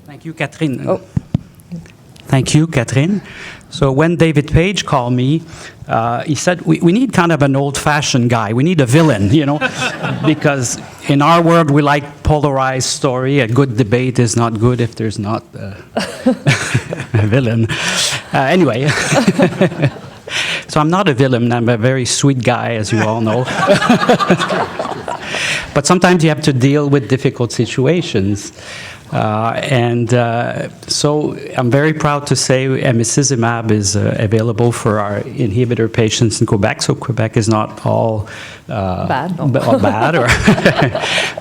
Thank you, Catherine. Oh. Thank you, Catherine. So when David Page called me, he said, we need kind of an old-fashioned guy. We need a villain, because in our world, we like polarized story. A good debate is not good if there's not a villain. Anyway, so I'm not a villain. I'm a very sweet guy, as you all know. But sometimes you have to deal with difficult situations. So I'm very proud to say emicizumab is available for our inhibitor patients in Quebec. So Quebec is not all bad,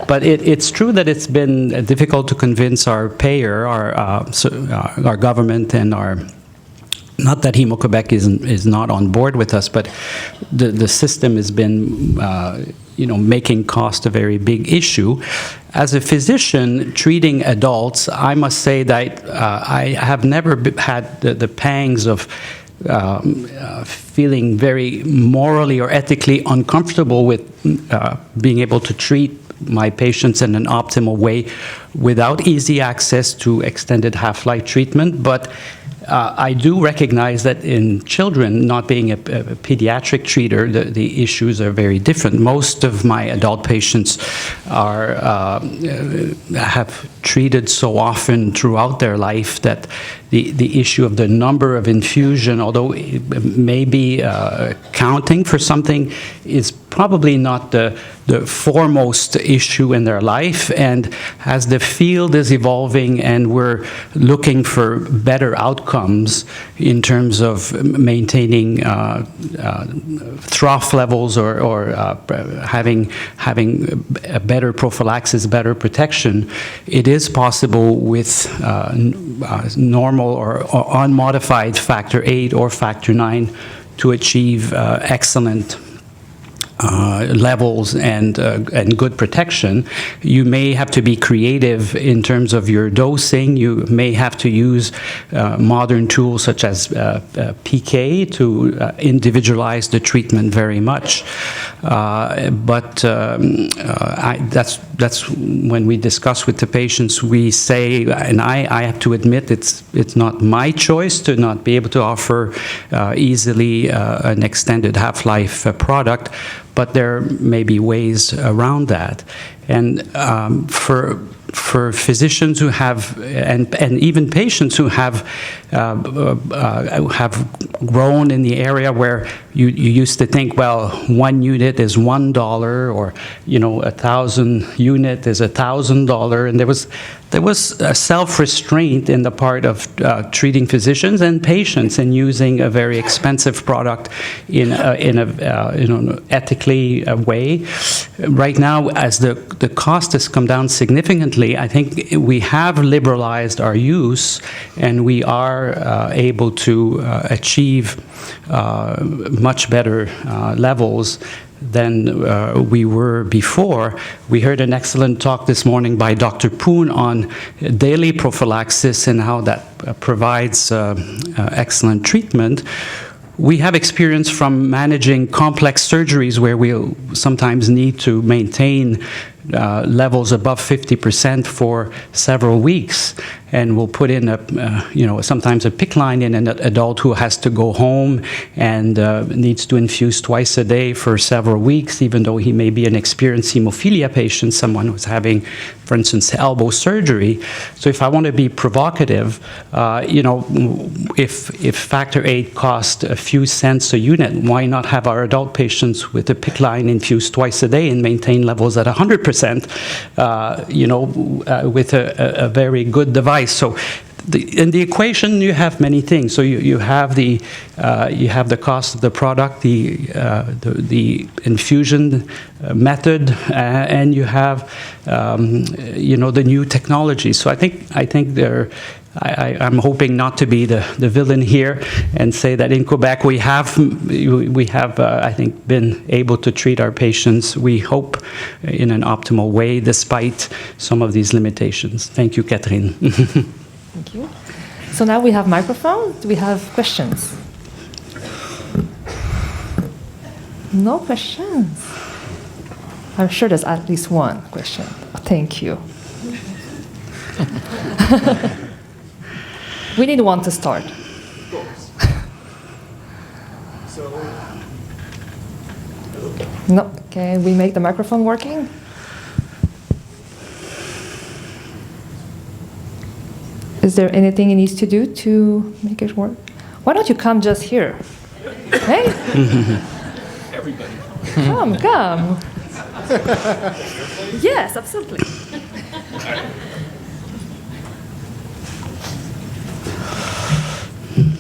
but it's true that it's been difficult to convince our payer, our government, and our. Not that Hemo-Quebec is not on board with us, but the system has been, making cost a very big issue. As a physician treating adults, I must say that I have never had the pangs of feeling very morally or ethically uncomfortable with being able to treat my patients in an optimal way without easy access to extended half-life treatment. But I do recognize that in children, not being a pediatric treater, the issues are very different. Most of my adult patients have treated so often throughout their life that the issue of the number of infusion, although it may be counting for something, is probably not the foremost issue in their life. And as the field is evolving and we're looking for better outcomes in terms of maintaining trough levels or having a better prophylaxis, better protection, it is possible with normal or unmodified factor VIII or factor IX to achieve excellent levels and good protection. You may have to be creative in terms of your dosing. You may have to use modern tools such as PK to individualize the treatment very much. That's when we discuss with the patients, we say, and I have to admit it's not my choice to not be able to offer easily an extended half-life product, but there may be ways around that. And for physicians who have, and even patients who have grown in the area where you used to think, well, 1 unit is $1, or 1,000 unit is $1,000, and there was a self-restraint in the part of treating physicians and patients in using a very expensive product in an ethically way. Right now, as the cost has come down significantly, I think we have liberalized our use, and we are able to achieve much better levels than we were before. We heard an excellent talk this morning by Dr. Poon on daily prophylaxis and how that provides excellent treatment. We have experience from managing complex surgeries where we'll sometimes need to maintain levels above 50% for several weeks, and we'll put in sometimes a PICC line in an adult who has to go home and needs to infuse twice a day for several weeks, even though he may be an experienced hemophilia patient, someone who's having, for instance, elbow surgery. So if I want to be provocative, if factor VIII cost a few cents a unit, why not have our adult patients with a PICC line infused twice a day and maintain levels at 100%, with a very good device? So in the equation, you have many things. So you have the cost of the product, the infusion method, and you have the new technology. So I think I'm hoping not to be the villain here and say that in Quebec we have I think been able to treat our patients, we hope, in an optimal way despite some of these limitations. Thank you, Catherine. Thank you. So now we have microphones. Do we have questions? No questions. I'm sure there's at least one question. Thank you. We need one to start. No, can we make the microphone working? Is there anything he needs to do to make it work? Why don't you come just here? Hey? Everybody. Come. Yes, absolutely.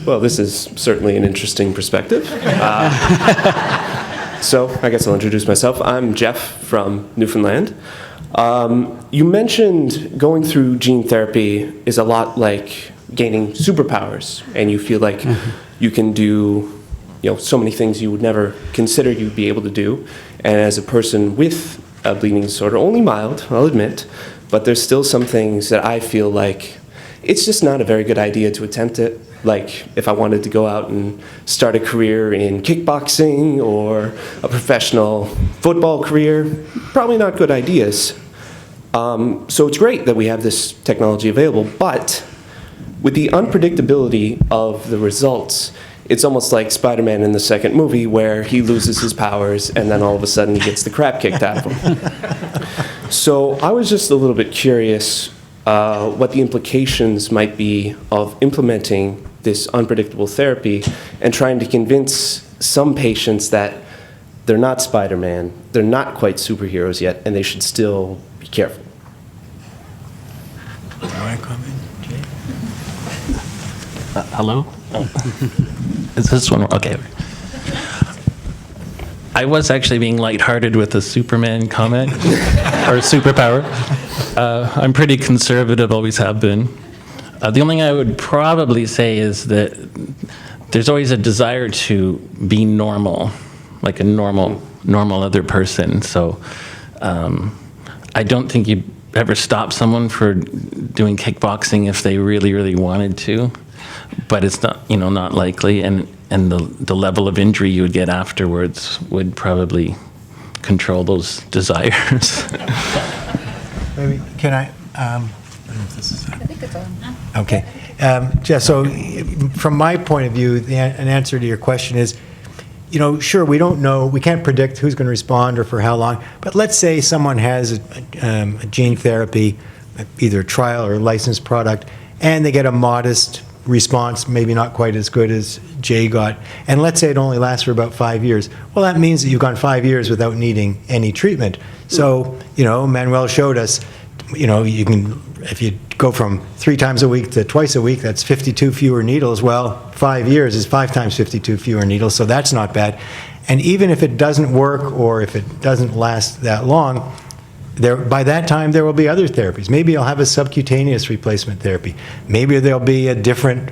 Well, this is certainly an interesting perspective. So I guess I'll introduce myself. I'm Jeff from Newfoundland. You mentioned going through gene therapy is a lot like gaining superpowers, and you feel like you can do so many things you would never consider you'd be able to do. And as a person with a bleeding disorder, only mild, I'll admit, but there's still some things that I feel like it's just not a very good idea to attempt it. Like if I wanted to go out and start a career in kickboxing or a professional football career, probably not good ideas. So it's great that we have this technology available, but with the unpredictability of the results, it's almost like Spider-Man in the second movie where he loses his powers and then all of a sudden he gets the crap kicked out of him. So I was just a little bit curious what the implications might be of implementing this unpredictable therapy and trying to convince some patients that they're not Spider-Man, they're not quite superheroes yet, and they should still be careful. You want to comment, Jay? Hello? Is this one? Okay. I was actually being lighthearted with the Superman comment, or superpower. I'm pretty conservative, always have been. The only thing I would probably say is that there's always a desire to be normal, like a normal other person. So I don't think you ever stop someone for doing kickboxing if they really, really wanted to, but it's not, not likely, and the level of injury you would get afterwards would probably control those desires. Maybe, can I don't know if this is on. I think it's on. Okay. Jeff, so from my point of view, an answer to your question is, sure, we don't know, we can't predict who's going to respond or for how long, but let's say someone has a gene therapy, either a trial or a licensed product, and they get a modest response, maybe not quite as good as Jay got, and let's say it only lasts for about 5 years. Well, that means that you've gone 5 years without needing any treatment. So, Manuel showed us, you can, if you go from 3 times a week to twice a week, that's 52 fewer needles. Well, 5 years is 5 times 52 fewer needles, so that's not bad. And even if it doesn't work or if it doesn't last that long, by that time there will be other therapies. Maybe you'll have a subcutaneous replacement therapy. Maybe there'll be a different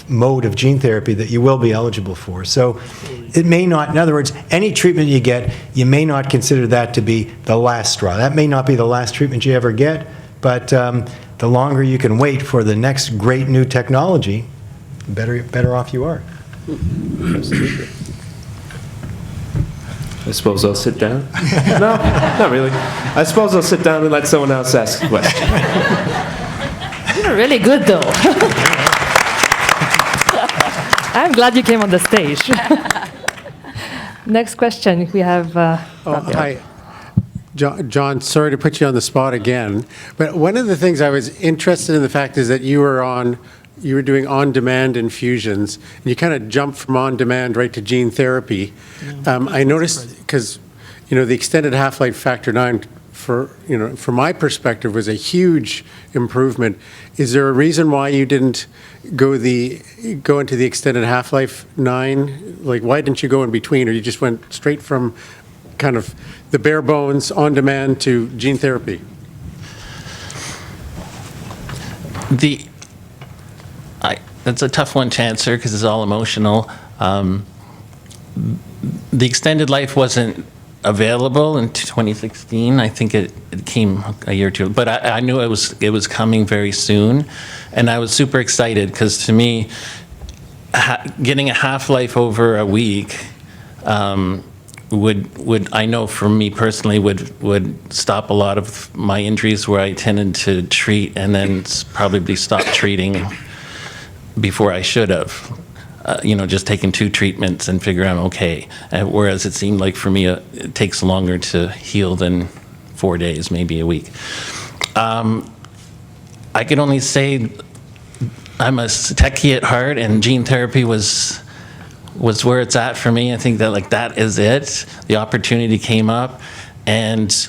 mode of gene therapy that you will be eligible for. So it may not, in other words, any treatment you get, you may not consider that to be the last straw. That may not be the last treatment you ever get, but the longer you can wait for the next great new technology, the better off you are. Absolutely. I suppose I'll sit down. No, not really. I suppose I'll sit down and let someone else ask a question. You're really good, though. I'm glad you came on the stage. Next question, we have... Hi. John, sorry to put you on the spot again, but one of the things I was interested in the fact is that you were doing on-demand infusions, and you kind of jumped from on-demand right to gene therapy. I noticed, because, the extended half-life factor 9, from my perspective, was a huge improvement. Is there a reason why you didn't go into the extended half-life 9? Like, why didn't you go in between, or you just went straight from kind of the bare bones on-demand to gene therapy? That's a tough one to answer because it's all emotional. The extended life wasn't available in 2016. I think it came a year or two, but I knew it was coming very soon, and I was super excited because to me, getting a half-life over a week would I know for me personally would stop a lot of my injuries where I tended to treat and then probably stop treating before I should have. Just taking 2 treatments and figure I'm okay. Whereas it seemed like for me it takes longer to heal than 4 days, maybe a week. I can only say I'm a techie at heart, and gene therapy was where it's at for me. I think that that is it. The opportunity came up, and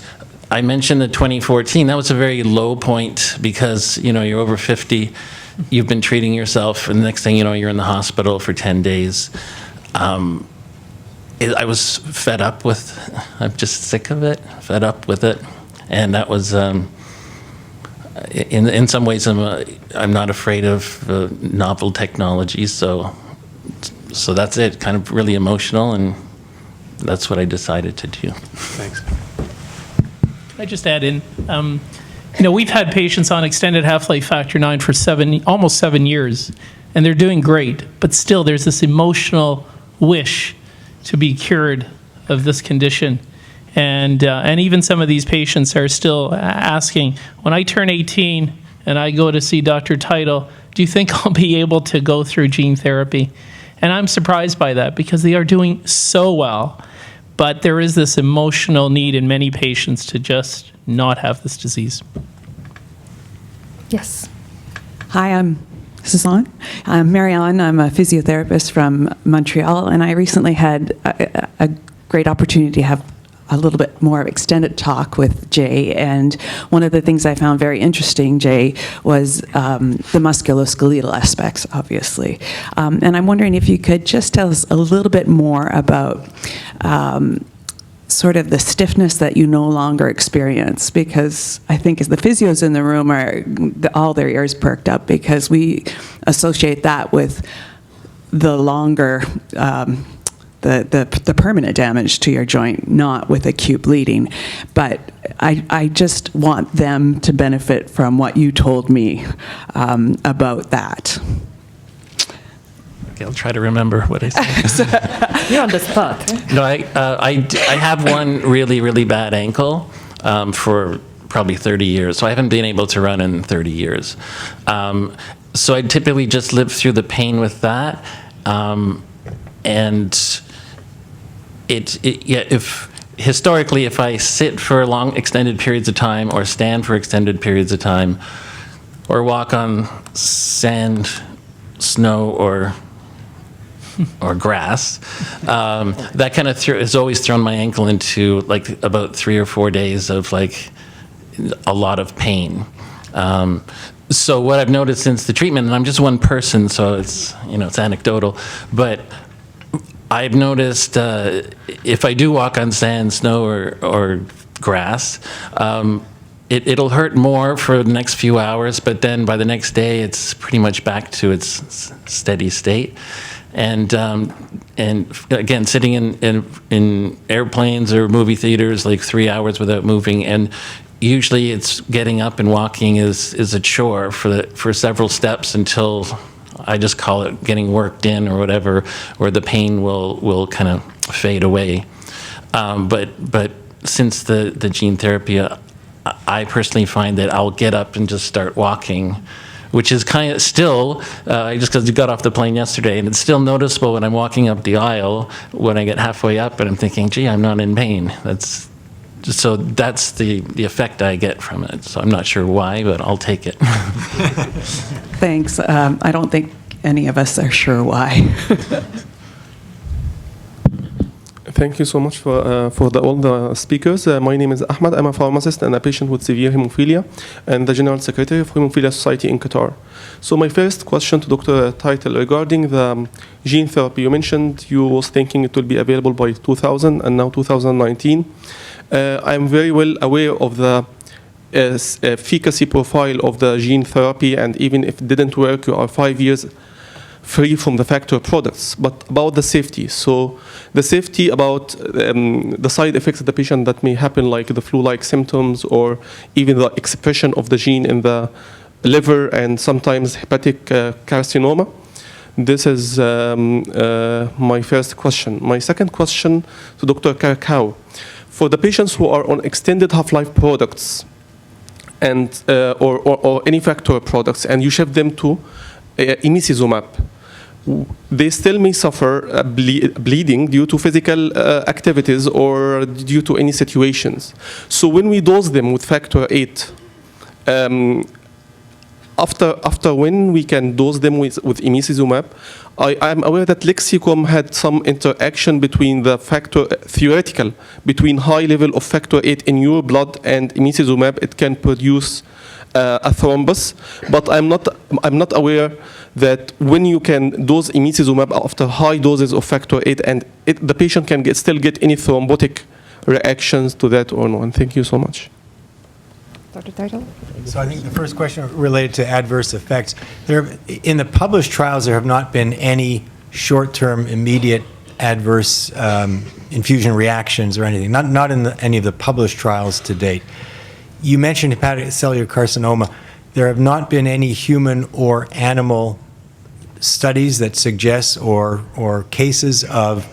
I mentioned the 2014. That was a very low point because you're over 50, you've been treating yourself, and the next thing you know, you're in the hospital for 10 days. I was fed up with. I'm just sick of it. Fed up with it, and that was. In some ways, I'm not afraid of novel technologies, so that's it. Kind of really emotional, and that's what I decided to do. Thanks. I just add in, we've had patients on extended half-life factor 9 for almost 7 years, and they're doing great, but still there's this emotional wish to be cured of this condition. And even some of these patients are still asking, when I turn 18 and I go to see Dr. Teitel, do you think I'll be able to go through gene therapy? And I'm surprised by that because they are doing so well. But there is this emotional need in many patients to just not have this disease. Yes. Hi, this is on. I'm Marianne. I'm a physiotherapist from Montreal, and I recently had a great opportunity to have a little bit more extended talk with Jay, and one of the things I found very interesting, Jay, was the musculoskeletal aspects, obviously. And I'm wondering if you could just tell us a little bit more about sort of the stiffness that you no longer experience, because I think as the physios in the room are all their ears perked up because we associate that with the longer the permanent damage to your joint, not with acute bleeding. But I just want them to benefit from what you told me about that. Okay, I'll try to remember what I said. You're on the spot. Right? No, I have one really, really bad ankle for probably 30 years. So I haven't been able to run in 30 years. So I typically just live through the pain with that. And if historically, if I sit for long extended periods of time or stand for extended periods of time or walk on sand, snow, or grass, that kind of has always thrown my ankle into like about 3 or 4 days of like a lot of pain. So what I've noticed since the treatment, and I'm just one person, so it's anecdotal, but I've noticed if I do walk on sand, snow, or grass, it'll hurt more for the next few hours, but then by the next day, it's pretty much back to its steady state. And again, sitting in airplanes or movie theaters like 3 hours without moving, and usually it's getting up and walking is a chore for several steps until I just call it getting worked in or whatever, where the pain will kind of fade away. But since the gene therapy, I personally find that I'll get up and just start walking, which is kind of still, just because you got off the plane yesterday, and it's still noticeable when I'm walking up the aisle, when I get halfway up and I'm thinking, gee, I'm not in pain. That's the effect I get from it. So I'm not sure why, but I'll take it. Thanks. I don't think any of us are sure why. Thank you so much for all the speakers. My name is Ahmad. I'm a pharmacist and a patient with severe hemophilia and the General Secretary of Hemophilia Society in Qatar. So my first question to Dr. Teitel regarding the gene therapy. You mentioned you was thinking it will be available by 2000 and now 2019. I'm very well aware of the efficacy profile of the gene therapy, and even if it didn't work, you are 5 years free from the factor products. But about the safety, so the safety about the side effects of the patient that may happen, like the flu-like symptoms or even the expression of the gene in the liver and sometimes hepatic carcinoma. This is my first question. My second question to Dr. Carcao. For the patients who are on extended half-life products and or any factor products, and you shift them to imicizumab, they still may suffer bleeding due to physical activities or due to any situations. So when we dose them with factor 8, after when we can dose them with imicizumab, I'm aware that Lexicom had some interaction between the factor, theoretical, between high level of factor 8 in your blood and imicizumab, it can produce a thrombus, but I'm not aware that when you can dose imicizumab after high doses of factor 8 and the patient can still get any thrombotic reactions to that or no. And thank you so much. Dr. Teitel? So I think the first question related to adverse effects. In the published trials, there have not been any short-term, immediate adverse infusion reactions or anything, not in any of the published trials to date. You mentioned hepatocellular carcinoma. There have not been any human or animal studies that suggest or cases of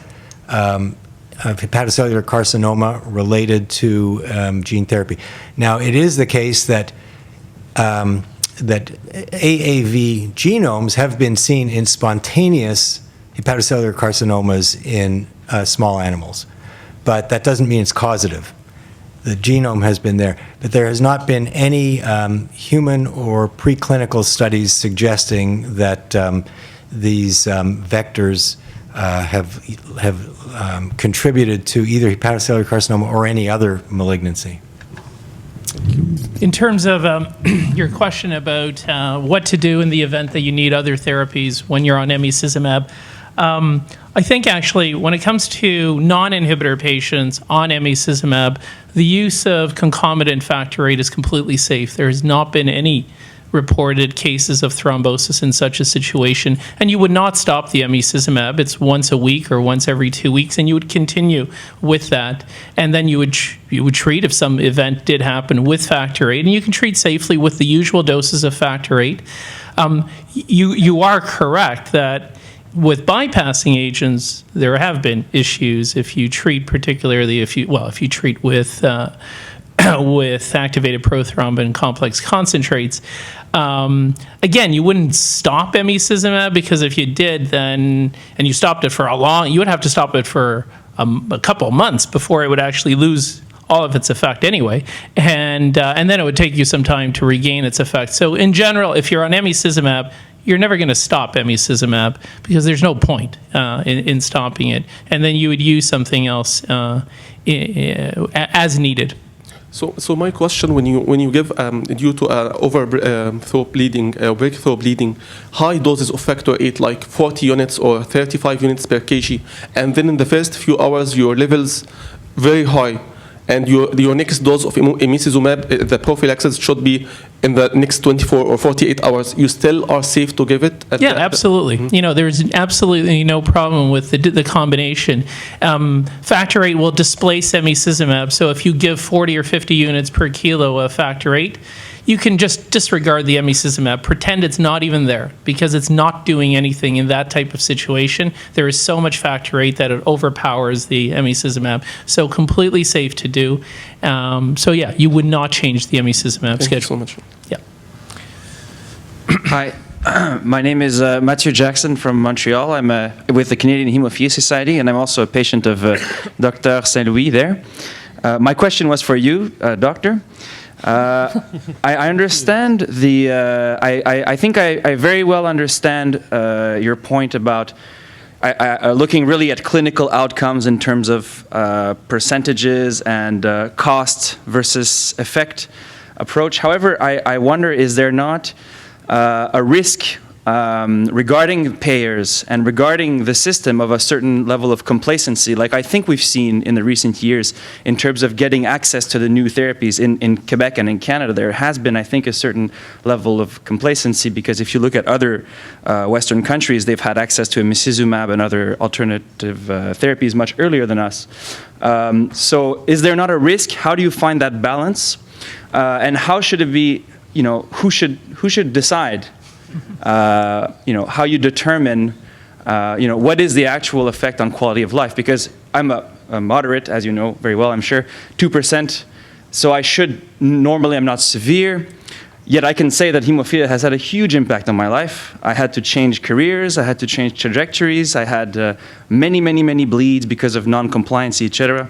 hepatocellular carcinoma related to gene therapy. Now, it is the case that AAV genomes have been seen in spontaneous hepatocellular carcinomas in small animals, but that doesn't mean it's causative. The genome has been there, but there has not been any human or preclinical studies suggesting that these vectors have contributed to either hepatocellular carcinoma or any other malignancy. In terms of your question about what to do in the event that you need other therapies when you're on emicizumab, I think actually when it comes to non-inhibitor patients on emicizumab, the use of concomitant factor VIII is completely safe. There has not been any reported cases of thrombosis in such a situation, and you would not stop the emicizumab. It's once a week or once every 2 weeks, and you would continue with that, and then you would treat if some event did happen with factor VIII, and you can treat safely with the usual doses of factor VIII. You are correct that with bypassing agents, there have been issues if you treat, particularly if you treat with with activated prothrombin complex concentrates. Again, you wouldn't stop emicizumab, because if you did, then and you stopped it for you would have to stop it for a couple months before it would actually lose all of its effect anyway, and then it would take you some time to regain its effect. So in general, if you're on emicizumab, you're never going to stop emicizumab because there's no point in stopping it, and then you would use something else as needed. So my question, when you give due to overthrow bleeding, breakthrough bleeding, high doses of factor 8, like 40 units or 35 units per kg, and then in the first few hours your levels very high, and your next dose of imicizumab, the prophylaxis should be in the next 24 or 48 hours, you still are safe to give it? Yeah, absolutely. Mm-hmm. You know, there's absolutely no problem with the combination. Factor VIII will displace emicizumab, so if you give 40 or 50 units per kilo of factor VIII, you can just disregard the emicizumab, pretend it's not even there, because it's not doing anything in that type of situation. There is so much factor VIII that it overpowers the emicizumab, so completely safe to do. So yeah, you would not change the emicizumab schedule. Thank you so much. Yeah. Hi, my name is Mathieu Jackson from Montreal. I'm with the Canadian Hemophilia Society, and I'm also a patient of Dr. Saint-Louis there. My question was for you, doctor. I understand I think I very well understand your point about looking really at clinical outcomes in terms of percentages and cost versus effect approach. However, I wonder, is there not a risk regarding payers and regarding the system of a certain level of complacency, like I think we've seen in the recent years in terms of getting access to the new therapies in Quebec and in Canada? There has been, I think, a certain level of complacency, because if you look at other Western countries, they've had access to emicizumab and other alternative therapies much earlier than us. So is there not a risk? How do you find that balance? And how should it be, who should decide how you determine, what is the actual effect on quality of life? Because I'm a moderate, as you know very well, I'm sure, 2%. So normally I'm not severe, yet I can say that hemophilia has had a huge impact on my life. I had to change careers, I had to change trajectories, I had many, many, many bleeds because of non-compliance, etc.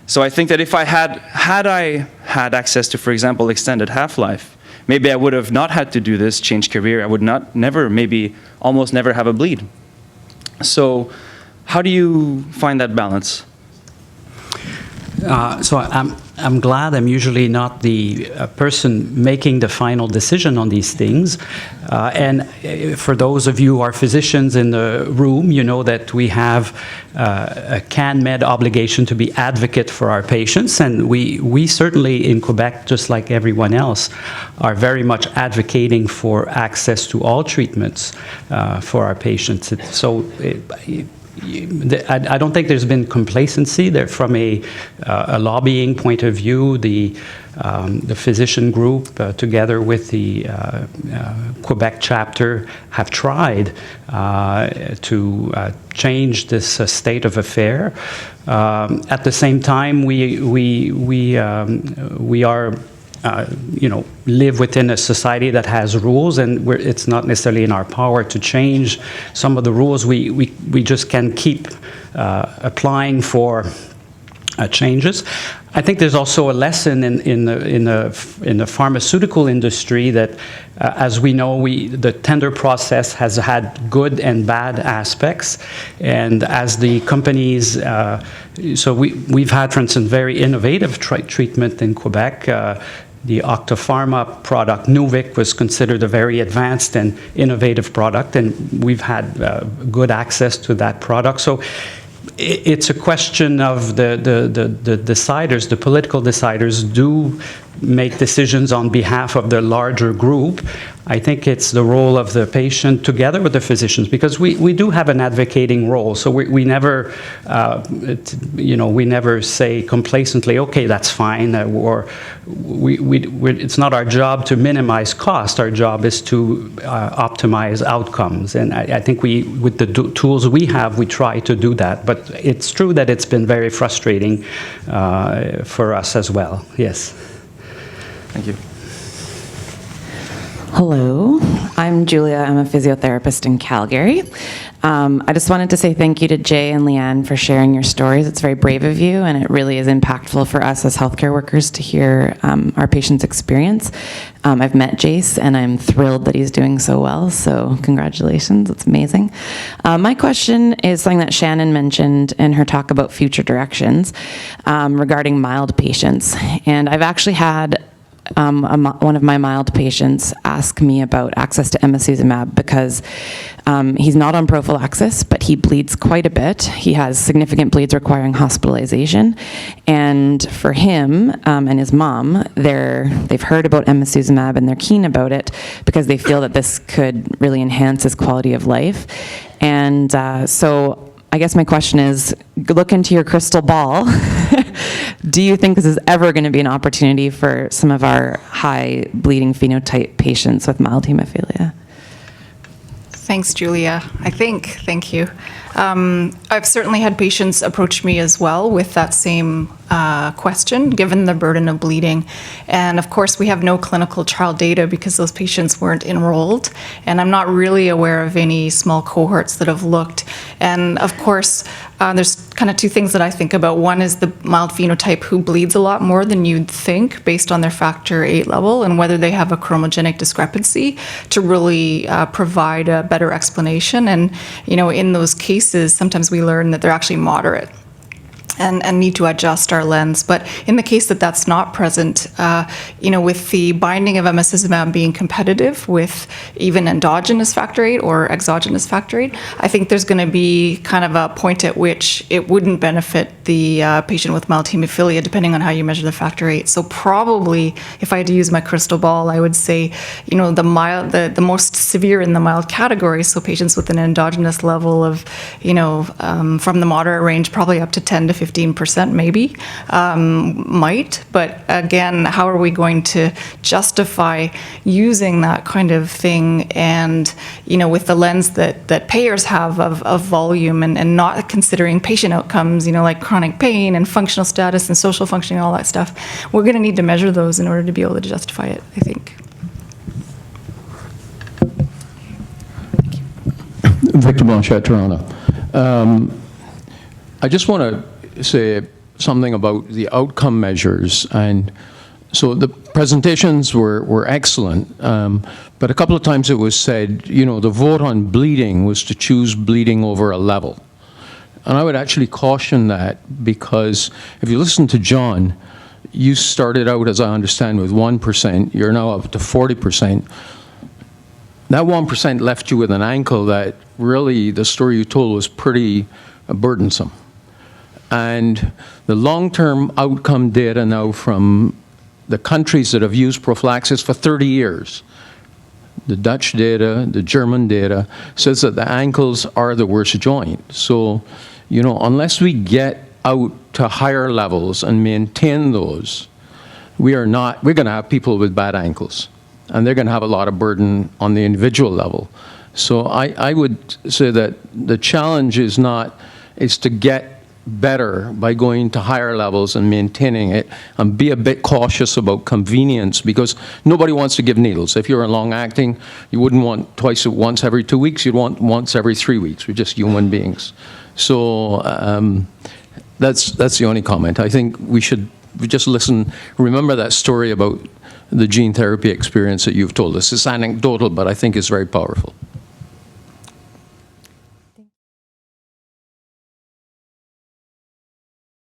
So I think that if I had access to, for example, extended half-life, maybe I would have not had to do this, change career, I would maybe almost never have a bleed. So how do you find that balance? So I'm glad I'm usually not the person making the final decision on these things. And for those of you who are physicians in the room, you know that we have a CanMed obligation to be advocate for our patients. And we certainly in Quebec, just like everyone else, are very much advocating for access to all treatments for our patients. I don't think there's been complacency there from a lobbying point of view. The physician group, together with the Quebec chapter, have tried to change this state of affair. At the same time, we are. Live within a society that has rules, and it's not necessarily in our power to change some of the rules. We just can keep applying for changes. I think there's also a lesson in the pharmaceutical industry that, as we know, the tender process has had good and bad aspects, and as the companies, so we've had, for instance, very innovative treatment in Quebec. The Octapharma product, Nuvik, was considered a very advanced and innovative product, and we've had good access to that product. So it's a question of the deciders, the political deciders do make decisions on behalf of the larger group. I think it's the role of the patient together with the physicians, because we do have an advocating role. So we never, we never say complacently, okay, that's fine, or it's not our job to minimize cost. Our job is to optimize outcomes. And I think with the tools we have, we try to do that. But it's true that it's been very frustrating for us as well. Yes. Thank you. Hello, I'm Julia. I'm a physiotherapist in Calgary. I just wanted to say thank you to Jay and Leanne for sharing your stories. It's very brave of you, and it really is impactful for us as healthcare workers to hear our patients' experience. I've met Jace, and I'm thrilled that he's doing so well, so congratulations. It's amazing. My question is something that Shannon mentioned in her talk about future directions regarding mild patients. And I've actually had one of my mild patients ask me about access to emicizumab because he's not on prophylaxis, but he bleeds quite a bit. He has significant bleeds requiring hospitalization. And for him and his mom, they've heard about emicizumab and they're keen about it because they feel that this could really enhance his quality of life. And so I guess my question is, look into your crystal ball. Do you think this is ever going to be an opportunity for some of our high bleeding phenotype patients with mild hemophilia? Thanks, Julia. Thank you. I've certainly had patients approach me as well with that same question, given the burden of bleeding. And of course, we have no clinical trial data because those patients weren't enrolled. And I'm not really aware of any small cohorts that have looked. And of course, there's kind of two things that I think about. One is the mild phenotype who bleeds a lot more than you'd think based on their factor VIII level and whether they have a chromogenic discrepancy to really provide a better explanation. And, in those cases, sometimes we learn that they're actually moderate and need to adjust our lens. But in the case that that's not present, with the binding of emicizumab being competitive with even endogenous factor VIII or exogenous factor VIII, I think there's going to be kind of a point at which it wouldn't benefit the patient with mild hemophilia, depending on how you measure the factor VIII. So probably, if I had to use my crystal ball, I would say, the most severe in the mild category, so patients with an endogenous level of, from the moderate range, probably up to 10 to 15% maybe, might. But again, how are we going to justify using that kind of thing and, with the lens that payers have of volume and not considering patient outcomes, like chronic pain and functional status and social functioning, all that stuff. We're going to need to measure those in order to be able to justify it, I think. Victor Blanchette, Toronto. I just want to say something about the outcome measures. And so the presentations were excellent, but a couple of times it was said, the vote on bleeding was to choose bleeding over a level. And I would actually caution that, because if you listen to John, you started out, as I understand, with 1%. You're now up to 40%. That 1% left you with an ankle that really, the story you told was pretty burdensome. And the long-term outcome data now from the countries that have used prophylaxis for 30 years, the Dutch data, the German data, says that the ankles are the worst joint. So, unless we get out to higher levels and maintain those, we're going to have people with bad ankles. And they're going to have a lot of burden on the individual level. So I would say that the challenge is to get better by going to higher levels and maintaining it, and be a bit cautious about convenience, because nobody wants to give needles. If you're a long-acting, you wouldn't want once every 2 weeks, you'd want once every 3 weeks. We're just human beings. So that's the only comment. I think we should just remember that story about the gene therapy experience that you've told us. It's anecdotal, but I think it's very powerful.